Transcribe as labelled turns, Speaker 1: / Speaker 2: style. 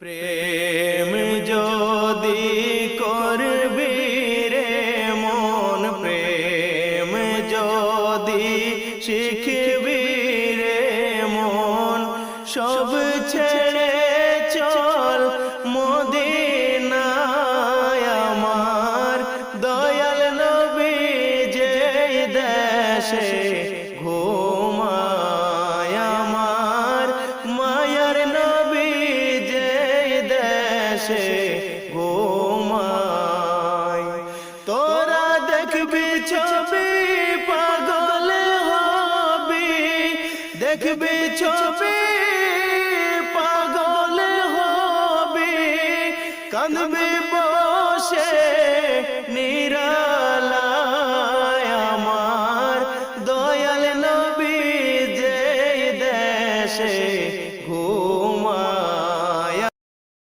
Speaker 1: প্রেম যদি করবি রে মন, প্রেম যদি শিখবি রে মন, সব ছেড়ে চল মদিনায় আমার দয়াল নবী যেই দেশে ঘুমায়, আমার মায়ার নবী যেই দেশে ঘুমায়। তোরা দেখবি ছবি পাগল হবি, দেখবি ছবি পাগল হবি, কাঁদবি বসে নীরবে